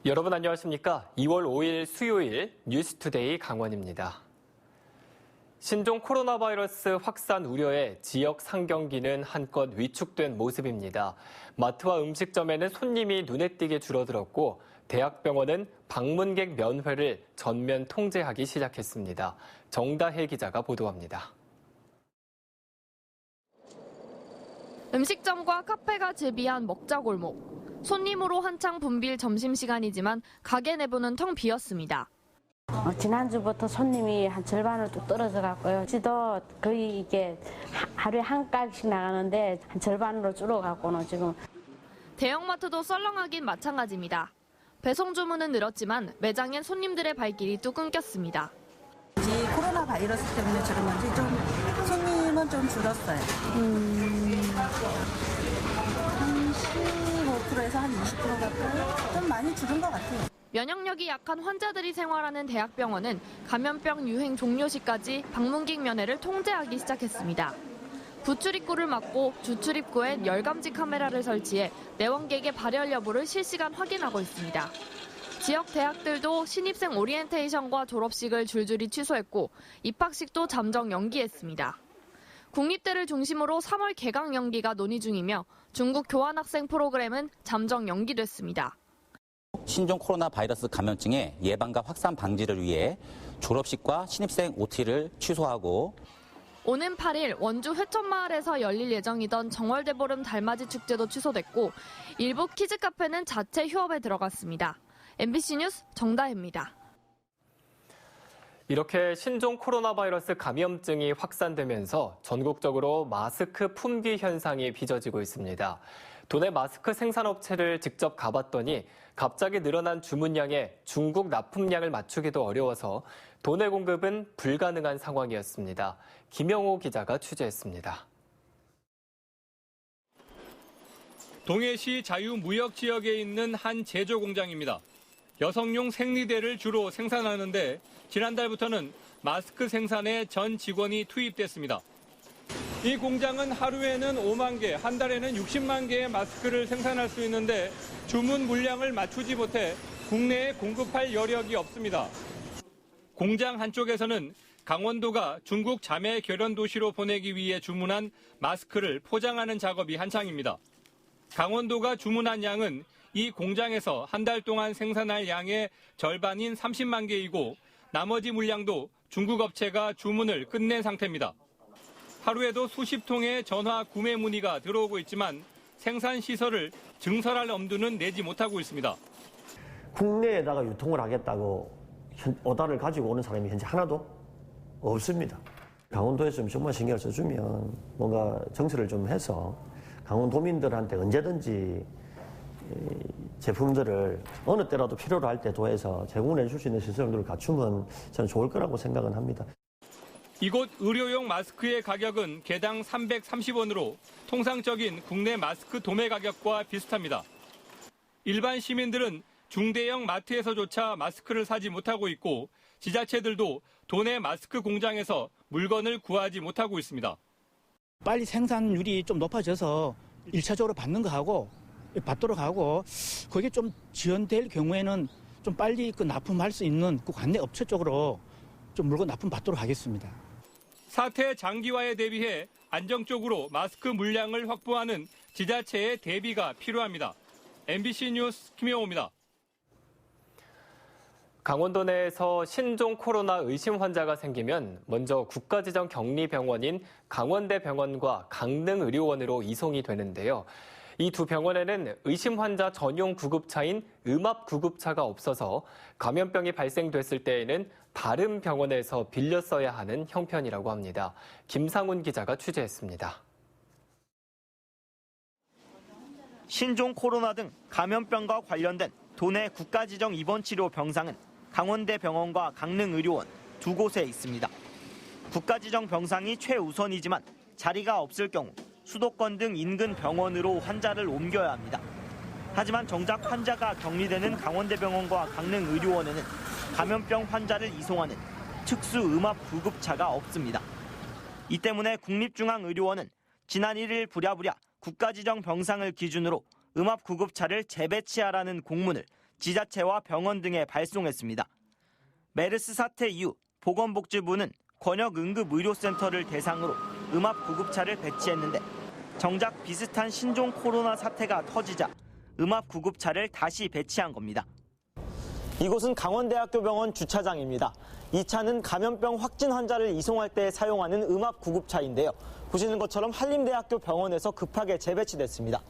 여러분 안녕하십니까? 2월 5일 수요일 뉴스투데이 강원입니다. 신종 코로나 바이러스 확산 우려에 지역 상경기는 한껏 위축된 모습입니다. 마트와 음식점에는 손님이 눈에 띄게 줄어들었고 대학병원은 방문객 면회를 전면 통제하기 시작했습니다. 정다혜 기자가 보도합니다. 음식점과 카페가 즐비한 먹자골목. 손님으로 한창 붐빌 점심시간이지만 가게 내부는 텅 비었습니다. 지난주부터 손님이 한 절반으로 뚝 떨어져 갔고요. 지도 거의 이게 하루에 한 가게씩 나가는데 한 절반으로 줄어갔고는 지금. 대형마트도 썰렁하긴 마찬가지입니다. 배송 주문은 늘었지만 매장엔 손님들의 발길이 뚝 끊겼습니다. 이 코로나 바이러스 때문에 그런 건지 좀 손님은 좀 줄었어요. 한 15%에서 한 20% 가까이 좀 많이 줄은 것 같아요. 면역력이 약한 환자들이 생활하는 대학병원은 감염병 유행 종료 시까지 방문객 면회를 통제하기 시작했습니다. 부출입구를 막고 주출입구엔 열감지 카메라를 설치해 내원객의 발열 여부를 실시간 확인하고 있습니다. 지역 대학들도 신입생 오리엔테이션과 졸업식을 줄줄이 취소했고 입학식도 잠정 연기했습니다. 국립대를 중심으로 3월 개강 연기가 논의 중이며 중국 교환학생 프로그램은 잠정 연기됐습니다. 신종 코로나 바이러스 감염증의 예방과 확산 방지를 위해 졸업식과 신입생 OT를 취소하고 오는 8일 원주 회천마을에서 열릴 예정이던 정월대보름 달맞이 축제도 취소됐고 일부 키즈카페는 자체 휴업에 들어갔습니다. MBC 뉴스 정다혜입니다. 이렇게 신종 코로나 바이러스 감염증이 확산되면서 전국적으로 마스크 품귀 현상이 빚어지고 있습니다. 도내 마스크 생산업체를 직접 가봤더니 갑자기 늘어난 주문량에 중국 납품량을 맞추기도 어려워서 도내 공급은 불가능한 상황이었습니다. 김영호 기자가 취재했습니다. 동해시 자유무역지역에 있는 한 제조 공장입니다. 여성용 생리대를 주로 생산하는데 지난달부터는 마스크 생산에 전 직원이 투입됐습니다. 이 공장은 하루에는 5만 개, 한 달에는 60만 개의 마스크를 생산할 수 있는데 주문 물량을 맞추지 못해 국내에 공급할 여력이 없습니다. 공장 한쪽에서는 강원도가 중국 자매 결연 도시로 보내기 위해 주문한 마스크를 포장하는 작업이 한창입니다. 강원도가 주문한 양은 이 공장에서 한 달 동안 생산할 양의 절반인 30만 개이고 나머지 물량도 중국 업체가 주문을 끝낸 상태입니다. 하루에도 수십 통의 전화 구매 문의가 들어오고 있지만 생산 시설을 증설할 엄두는 내지 못하고 있습니다. 국내에다가 유통을 하겠다고 오다를 가지고 오는 사람이 현재 하나도 없습니다. 강원도에서 좀 정말 신경을 써주면 뭔가 정책을 좀 해서 강원도민들한테 언제든지 제품들을 어느 때라도 필요로 할 때 도해서 제공해 줄 수 있는 시설들을 갖추면 저는 좋을 거라고 생각은 합니다. 이곳 의료용 마스크의 가격은 개당 330원으로 통상적인 국내 마스크 도매 가격과 비슷합니다. 일반 시민들은 중대형 마트에서조차 마스크를 사지 못하고 있고 지자체들도 도내 마스크 공장에서 물건을 구하지 못하고 있습니다. 빨리 생산율이 좀 높아져서 1차적으로 받도록 하고 그게 좀 지연될 경우에는 좀 빨리 그 납품할 수 있는 그 관내 업체 쪽으로 좀 물건 납품 받도록 하겠습니다. 사태 장기화에 대비해 안정적으로 마스크 물량을 확보하는 지자체의 대비가 필요합니다. MBC 뉴스 김영호입니다. 강원도 내에서 신종 코로나 의심 환자가 생기면 먼저 국가지정 격리병원인 강원대병원과 강릉의료원으로 이송이 되는데요. 이 두 병원에는 의심 환자 전용 구급차인 음압 구급차가 없어서 감염병이 발생됐을 때에는 다른 병원에서 빌려 써야 하는 형편이라고 합니다. 김상훈 기자가 취재했습니다. 신종 코로나 등 감염병과 관련된 도내 국가지정 입원치료 병상은 강원대병원과 강릉의료원 두 곳에 있습니다. 국가지정 병상이 최우선이지만 자리가 없을 경우 수도권 등 인근 병원으로 환자를 옮겨야 합니다. 하지만 정작 환자가 격리되는 강원대병원과 강릉의료원에는 감염병 환자를 이송하는 특수 음압 구급차가 없습니다. 이 때문에 국립중앙의료원은 지난 1일 부랴부랴 국가지정 병상을 기준으로 음압 구급차를 재배치하라는 공문을 지자체와 병원 등에 발송했습니다. 메르스 사태 이후 보건복지부는 권역응급의료센터를 대상으로 음압구급차를 배치했는데 정작 비슷한 신종 코로나 사태가 터지자 음압구급차를 다시 배치한 겁니다. 이곳은 강원대학교 병원 주차장입니다. 이 차는 감염병 확진 환자를 이송할 때 사용하는 음압구급차인데요. 보시는 것처럼 한림대학교 병원에서 급하게 재배치됐습니다.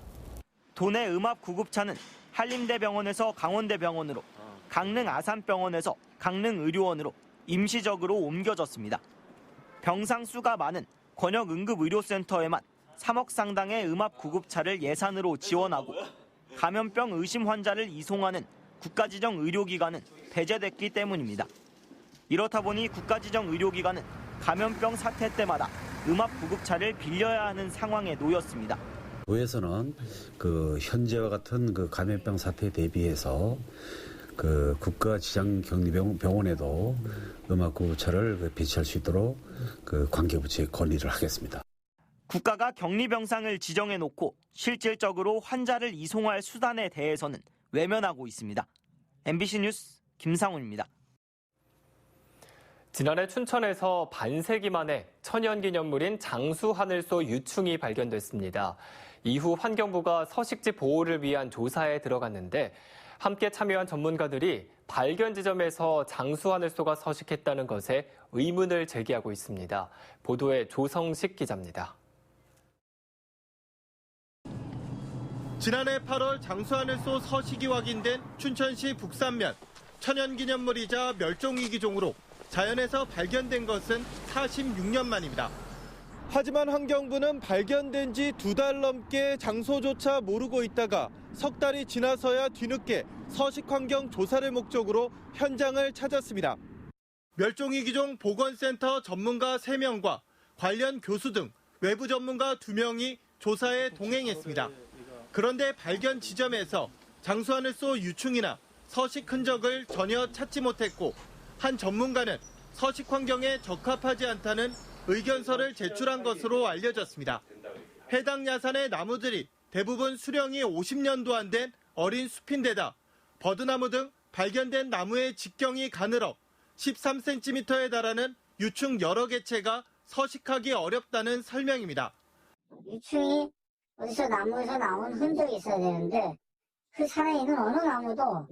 도내 음압구급차는 한림대병원에서 강원대병원으로, 강릉 아산병원에서 강릉의료원으로 임시적으로 옮겨졌습니다. 병상 수가 많은 권역응급의료센터에만 3억 상당의 음압구급차를 예산으로 지원하고 감염병 의심 환자를 이송하는 국가지정 의료기관은 배제됐기 때문입니다. 이렇다 보니 국가지정 의료기관은 감염병 사태 때마다 음압구급차를 빌려야 하는 상황에 놓였습니다. 도에서는 현재와 같은 감염병 사태에 대비해서 국가지정격리병원에도 음압구급차를 배치할 수 있도록 관계부처에 건의를 하겠습니다. 국가가 격리병상을 지정해놓고 실질적으로 환자를 이송할 수단에 대해서는 외면하고 있습니다. MBC 뉴스 김상훈입니다. 지난해 춘천에서 반세기 만에 천연기념물인 장수하늘소 유충이 발견됐습니다. 이후 환경부가 서식지 보호를 위한 조사에 들어갔는데 함께 참여한 전문가들이 발견 지점에서 장수하늘소가 서식했다는 것에 의문을 제기하고 있습니다. 보도에 조성식 기자입니다. 지난해 8월 장수하늘소 서식이 확인된 춘천시 북산면. 천연기념물이자 멸종위기종으로 자연에서 발견된 것은 46년 만입니다. 하지만 환경부는 발견된 지 2달 넘게 장소조차 모르고 있다가 석 달이 지나서야 뒤늦게 서식환경 조사를 목적으로 현장을 찾았습니다. 멸종위기종 보건센터 전문가 3명과 관련 교수 등 외부 전문가 2명이 조사에 동행했습니다. 그런데 발견 지점에서 장수하늘소 유충이나 서식 흔적을 전혀 찾지 못했고 한 전문가는 서식 환경에 적합하지 않다는 의견서를 제출한 것으로 알려졌습니다. 해당 야산의 나무들이 대부분 수령이 50년도 안 된 어린 숲인데다 버드나무 등 발견된 나무의 직경이 가늘어 13cm에 달하는 유충 여러 개체가 서식하기 어렵다는 설명입니다. 유충이 어디서 나무에서 나온 흔적이 있어야 되는데 그 산에 있는 어느 나무도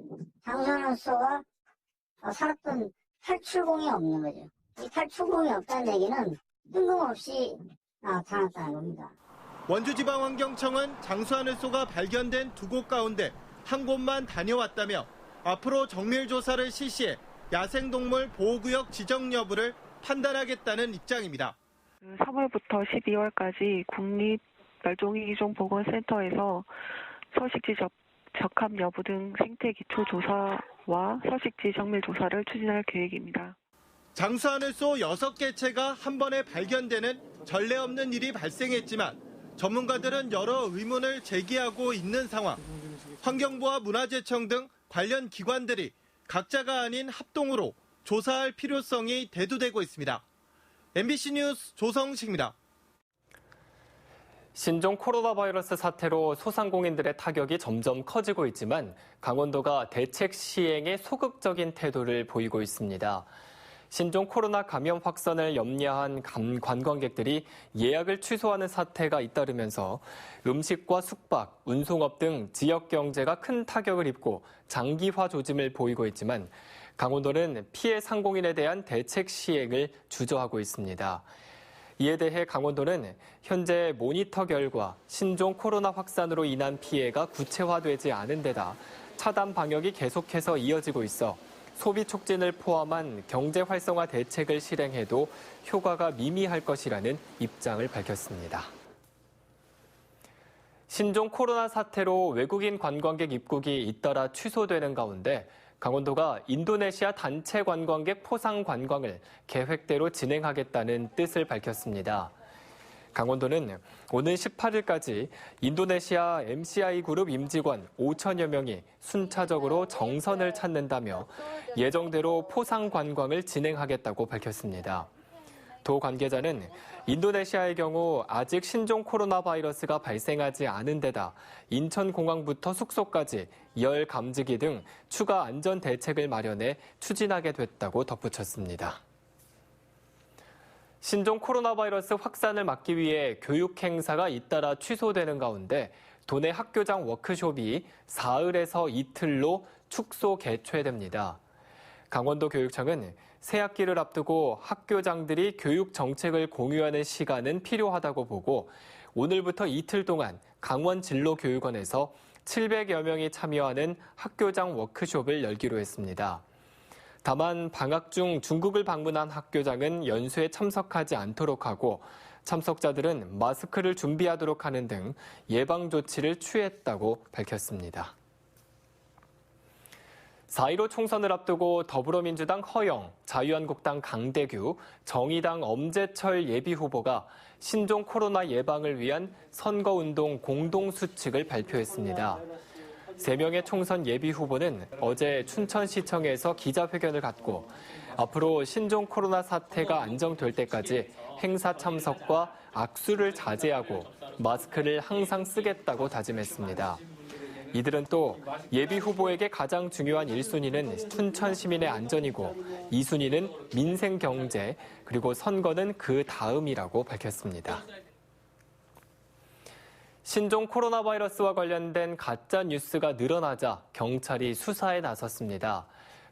장수하늘소가 살았던 탈출공이 없는 거죠. 이 탈출공이 없다는 얘기는 뜬금없이 나타났다는 겁니다. 원주지방환경청은 장수하늘소가 발견된 2곳 가운데 한 곳만 다녀왔다며 앞으로 정밀조사를 실시해 야생동물 보호구역 지정 여부를 판단하겠다는 입장입니다. 3월부터 12월까지 국립멸종위기종 보건센터에서 서식지 적합 여부 등 생태 기초 조사와 서식지 정밀 조사를 추진할 계획입니다. 장수하늘소 6개체가 한 번에 발견되는 전례 없는 일이 발생했지만 전문가들은 여러 의문을 제기하고 있는 상황. 환경부와 문화재청 등 관련 기관들이 각자가 아닌 합동으로 조사할 필요성이 대두되고 있습니다. MBC 뉴스 조성식입니다. 신종 코로나 바이러스 사태로 소상공인들의 타격이 점점 커지고 있지만 강원도가 대책 시행에 소극적인 태도를 보이고 있습니다. 신종 코로나 감염 확산을 염려한 관광객들이 예약을 취소하는 사태가 잇따르면서 음식과 숙박, 운송업 등 지역 경제가 큰 타격을 입고 장기화 조짐을 보이고 있지만 강원도는 피해 상공인에 대한 대책 시행을 주저하고 있습니다. 이에 대해 강원도는 현재 모니터 결과 신종 코로나 확산으로 인한 피해가 구체화되지 않은 데다 차단 방역이 계속해서 이어지고 있어 소비 촉진을 포함한 경제 활성화 대책을 실행해도 효과가 미미할 것이라는 입장을 밝혔습니다. 신종 코로나 사태로 외국인 관광객 입국이 잇따라 취소되는 가운데 강원도가 인도네시아 단체 관광객 포상 관광을 계획대로 진행하겠다는 뜻을 밝혔습니다. 강원도는 오는 18일까지 인도네시아 MCI 그룹 임직원 5천여 명이 순차적으로 정선을 찾는다며 예정대로 포상 관광을 진행하겠다고 밝혔습니다. 도 관계자는 인도네시아의 경우 아직 신종 코로나 바이러스가 발생하지 않은 데다 인천공항부터 숙소까지 열 감지기 등 추가 안전 대책을 마련해 추진하게 됐다고 덧붙였습니다. 신종 코로나 바이러스 확산을 막기 위해 교육 행사가 잇따라 취소되는 가운데 도내 학교장 워크숍이 사흘에서 이틀로 축소 개최됩니다. 강원도 교육청은 새학기를 앞두고 학교장들이 교육 정책을 공유하는 시간은 필요하다고 보고 오늘부터 이틀 동안 강원진로교육원에서 700여 명이 참여하는 학교장 워크숍을 열기로 했습니다. 다만 방학 중 중국을 방문한 학교장은 연수에 참석하지 않도록 하고 참석자들은 마스크를 준비하도록 하는 등 예방 조치를 취했다고 밝혔습니다. 4.15 총선을 앞두고 더불어민주당 허영, 자유한국당 강대규, 정의당 엄재철 예비후보가 신종 코로나 예방을 위한 선거운동 공동수칙을 발표했습니다. 3명의 총선 예비후보는 어제 춘천시청에서 기자회견을 갖고 앞으로 신종 코로나 사태가 안정될 때까지 행사 참석과 악수를 자제하고 마스크를 항상 쓰겠다고 다짐했습니다. 이들은 또 예비후보에게 가장 중요한 1순위는 춘천 시민의 안전이고 2순위는 민생 경제, 그리고 선거는 그 다음이라고 밝혔습니다. 신종 코로나 바이러스와 관련된 가짜 뉴스가 늘어나자 경찰이 수사에 나섰습니다.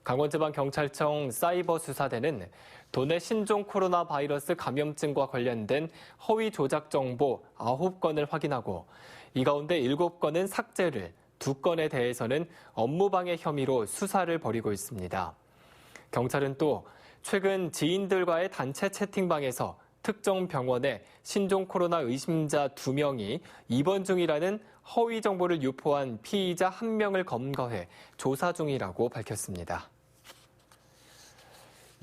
강원지방경찰청 사이버수사대는 도내 신종 코로나 바이러스 감염증과 관련된 허위 조작 정보 9건을 확인하고 이 가운데 7건은 삭제를, 2건에 대해서는 업무방해 혐의로 수사를 벌이고 있습니다. 경찰은 또 최근 지인들과의 단체 채팅방에서 특정 병원에 신종 코로나 의심자 2명이 입원 중이라는 허위 정보를 유포한 피의자 1명을 검거해 조사 중이라고 밝혔습니다.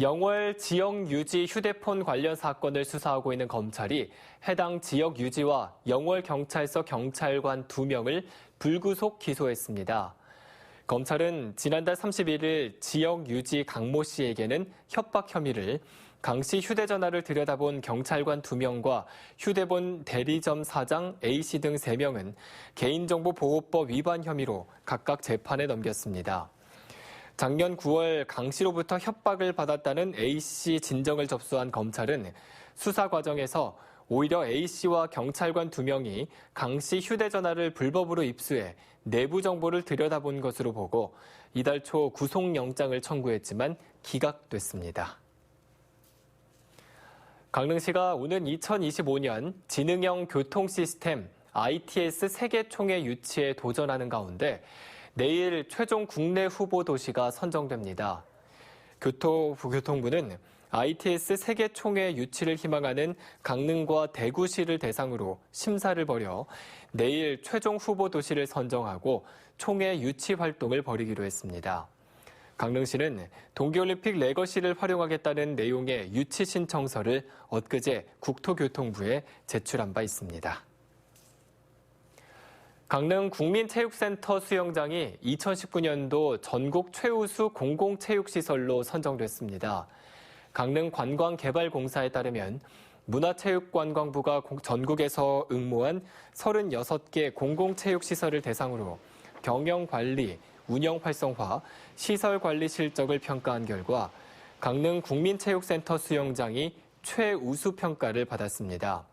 영월 지역 유지 휴대폰 관련 사건을 수사하고 있는 검찰이 해당 지역 유지와 영월경찰서 경찰관 2명을 불구속 기소했습니다. 검찰은 지난달 31일 지역 유지 강모 씨에게는 협박 혐의를, 강 씨 휴대전화를 들여다본 경찰관 2명과 휴대폰 대리점 사장 A씨 등 3명은 개인정보보호법 위반 혐의로 각각 재판에 넘겼습니다. 작년 9월 강 씨로부터 협박을 받았다는 A씨 진정을 접수한 검찰은 수사 과정에서 오히려 A씨와 경찰관 2명이 강 씨 휴대전화를 불법으로 입수해 내부 정보를 들여다본 것으로 보고 이달 초 구속영장을 청구했지만 기각됐습니다. 강릉시가 오는 2025년 지능형 교통시스템 ITS 세계총회 유치에 도전하는 가운데 내일 최종 국내 후보 도시가 선정됩니다. 교통부는 ITS 세계총회 유치를 희망하는 강릉과 대구시를 대상으로 심사를 벌여 내일 최종 후보 도시를 선정하고 총회 유치 활동을 벌이기로 했습니다. 강릉시는 동계올림픽 레거시를 활용하겠다는 내용의 유치 신청서를 엊그제 국토교통부에 제출한 바 있습니다. 강릉 국민체육센터 수영장이 2019년도 전국 최우수 공공체육시설로 선정됐습니다. 강릉 관광개발공사에 따르면 문화체육관광부가 전국에서 응모한 36개 공공체육시설을 대상으로 경영관리, 운영 활성화, 시설관리 실적을 평가한 결과 강릉 국민체육센터 수영장이 최우수 평가를 받았습니다.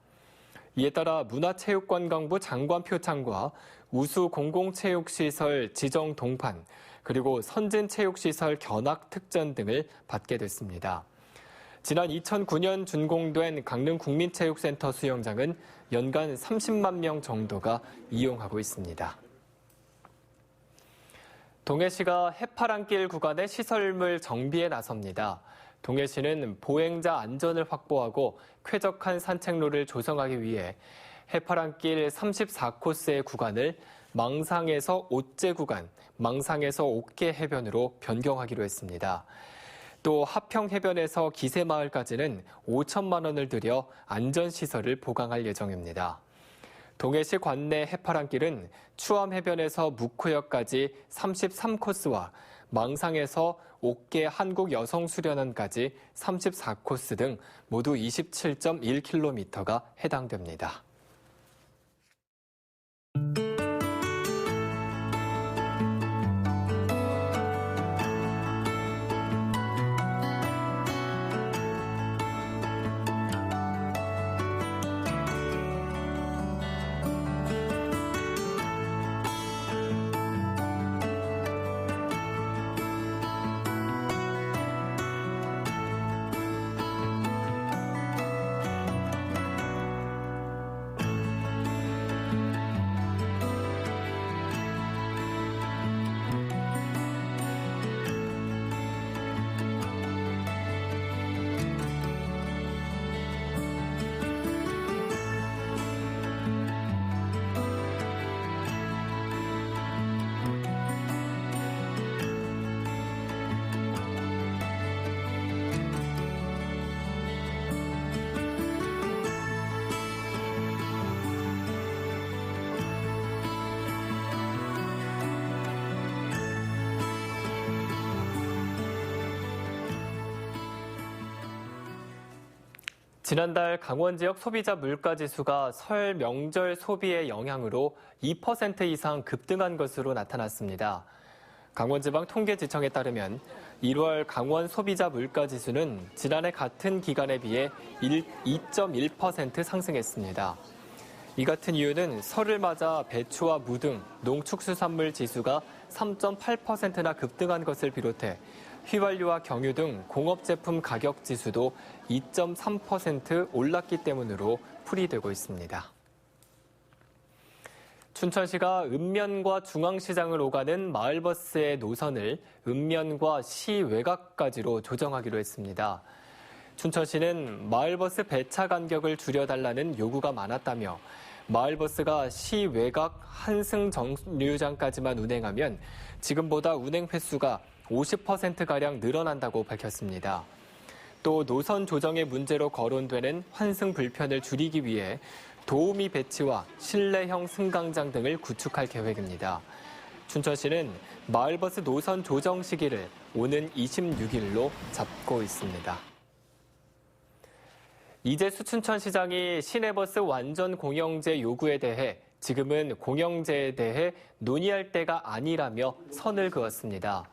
이에 따라 문화체육관광부 장관 표창과 우수 공공체육시설 지정 동판, 그리고 선진체육시설 견학 특전 등을 받게 됐습니다. 지난 2009년 준공된 강릉 국민체육센터 수영장은 연간 30만 명 정도가 이용하고 있습니다. 동해시가 해파랑길 구간의 시설물 정비에 나섭니다. 동해시는 보행자 안전을 확보하고 쾌적한 산책로를 조성하기 위해 해파랑길 34코스의 구간을 망상에서 옥제 구간, 망상에서 옥계 해변으로 변경하기로 했습니다. 또 하평 해변에서 기세마을까지는 5천만 원을 들여 안전시설을 보강할 예정입니다. 동해시 관내 해파랑길은 추암 해변에서 묵호역까지 33코스와 망상에서 옥계 한국여성수련원까지 34코스 등 모두 27.1km가 해당됩니다. 지난달 강원 지역 소비자 물가지수가 설 명절 소비의 영향으로 2% 이상 급등한 것으로 나타났습니다. 강원지방통계지청에 따르면 1월 강원 소비자 물가지수는 지난해 같은 기간에 비해 2.1% 상승했습니다. 이 같은 이유는 설을 맞아 배추와 무 등 농축수산물 지수가 3.8%나 급등한 것을 비롯해 휘발유와 경유 등 공업제품 가격 지수도 2.3% 올랐기 때문으로 풀이되고 있습니다. 춘천시가 읍면과 중앙시장을 오가는 마을버스의 노선을 읍면과 시 외곽까지로 조정하기로 했습니다. 춘천시는 마을버스 배차 간격을 줄여달라는 요구가 많았다며 마을버스가 시 외곽 한승 정류장까지만 운행하면 지금보다 운행 횟수가 50%가량 늘어난다고 밝혔습니다. 또 노선 조정의 문제로 거론되는 환승 불편을 줄이기 위해 도우미 배치와 실내형 승강장 등을 구축할 계획입니다. 춘천시는 마을버스 노선 조정 시기를 오는 26일로 잡고 있습니다. 이재수 춘천시장이 시내버스 완전 공영제 요구에 대해 지금은 공영제에 대해 논의할 때가 아니라며 선을 그었습니다.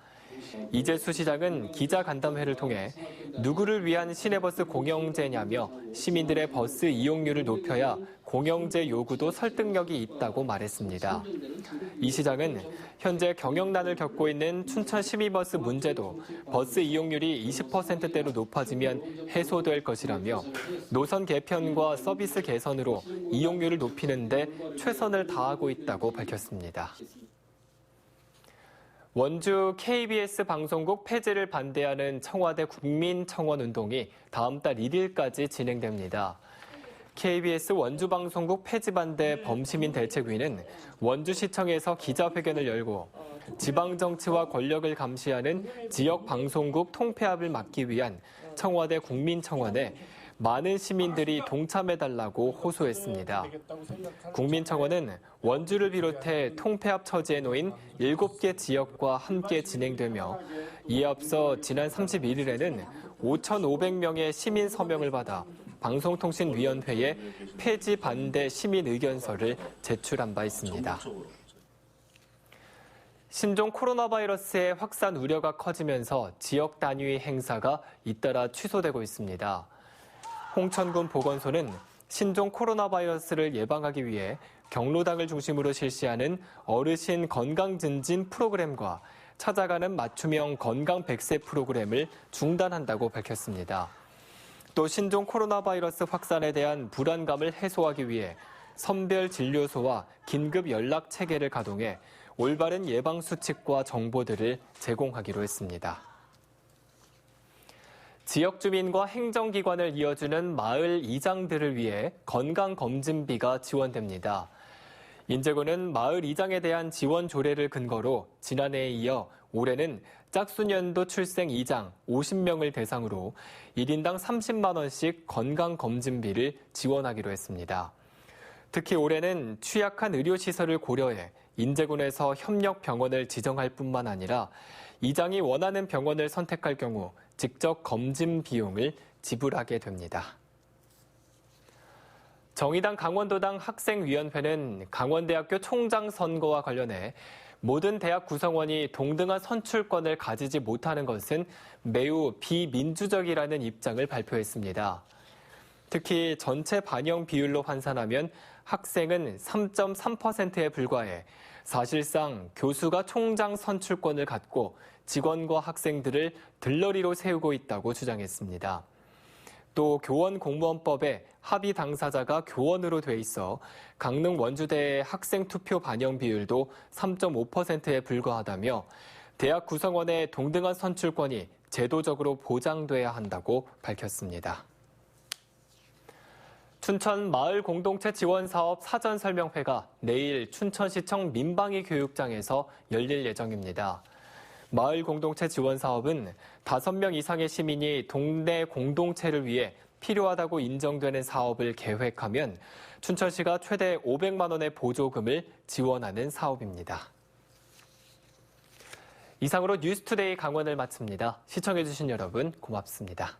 이재수 시장은 기자간담회를 통해 누구를 위한 시내버스 공영제냐며 시민들의 버스 이용률을 높여야 공영제 요구도 설득력이 있다고 말했습니다. 이 시장은 현재 경영난을 겪고 있는 춘천 시민버스 문제도 버스 이용률이 20%대로 높아지면 해소될 것이라며 노선 개편과 서비스 개선으로 이용률을 높이는 데 최선을 다하고 있다고 밝혔습니다. 원주 KBS 방송국 폐지를 반대하는 청와대 국민청원운동이 다음 달 1일까지 진행됩니다. KBS 원주방송국 폐지 반대 범시민대책위는 원주시청에서 기자회견을 열고 지방정치와 권력을 감시하는 지역방송국 통폐합을 막기 위한 청와대 국민청원에 많은 시민들이 동참해달라고 호소했습니다. 국민청원은 원주를 비롯해 통폐합 처지에 놓인 7개 지역과 함께 진행되며 이에 앞서 지난 31일에는 5,500명의 시민 서명을 받아 방송통신위원회에 폐지 반대 시민 의견서를 제출한 바 있습니다. 신종 코로나 바이러스의 확산 우려가 커지면서 지역 단위 행사가 잇따라 취소되고 있습니다. 홍천군 보건소는 신종 코로나 바이러스를 예방하기 위해 경로당을 중심으로 실시하는 어르신 건강 증진 프로그램과 찾아가는 맞춤형 건강 100세 프로그램을 중단한다고 밝혔습니다. 또 신종 코로나 바이러스 확산에 대한 불안감을 해소하기 위해 선별 진료소와 긴급 연락 체계를 가동해 올바른 예방 수칙과 정보들을 제공하기로 했습니다. 지역 주민과 행정기관을 이어주는 마을 이장들을 위해 건강검진비가 지원됩니다. 인제군은 마을 이장에 대한 지원 조례를 근거로 지난해에 이어 올해는 짝수년도 출생 이장 50명을 대상으로 1인당 30만 원씩 건강검진비를 지원하기로 했습니다. 특히 올해는 취약한 의료시설을 고려해 인제군에서 협력병원을 지정할 뿐만 아니라 이장이 원하는 병원을 선택할 경우 직접 검진 비용을 지불하게 됩니다. 정의당 강원도당 학생위원회는 강원대학교 총장 선거와 관련해 모든 대학 구성원이 동등한 선출권을 가지지 못하는 것은 매우 비민주적이라는 입장을 발표했습니다. 특히 전체 반영 비율로 환산하면 학생은 3.3%에 불과해 사실상 교수가 총장 선출권을 갖고 직원과 학생들을 들러리로 세우고 있다고 주장했습니다. 또 교원공무원법에 합의 당사자가 교원으로 돼 있어 강릉 원주대의 학생 투표 반영 비율도 3.5%에 불과하다며 대학 구성원의 동등한 선출권이 제도적으로 보장돼야 한다고 밝혔습니다. 춘천 마을 공동체 지원 사업 사전 설명회가 내일 춘천시청 민방위 교육장에서 열릴 예정입니다. 마을 공동체 지원 사업은 5명 이상의 시민이 동네 공동체를 위해 필요하다고 인정되는 사업을 계획하면 춘천시가 최대 500만 원의 보조금을 지원하는 사업입니다. 이상으로 뉴스투데이 강원을 마칩니다. 시청해주신 여러분 고맙습니다.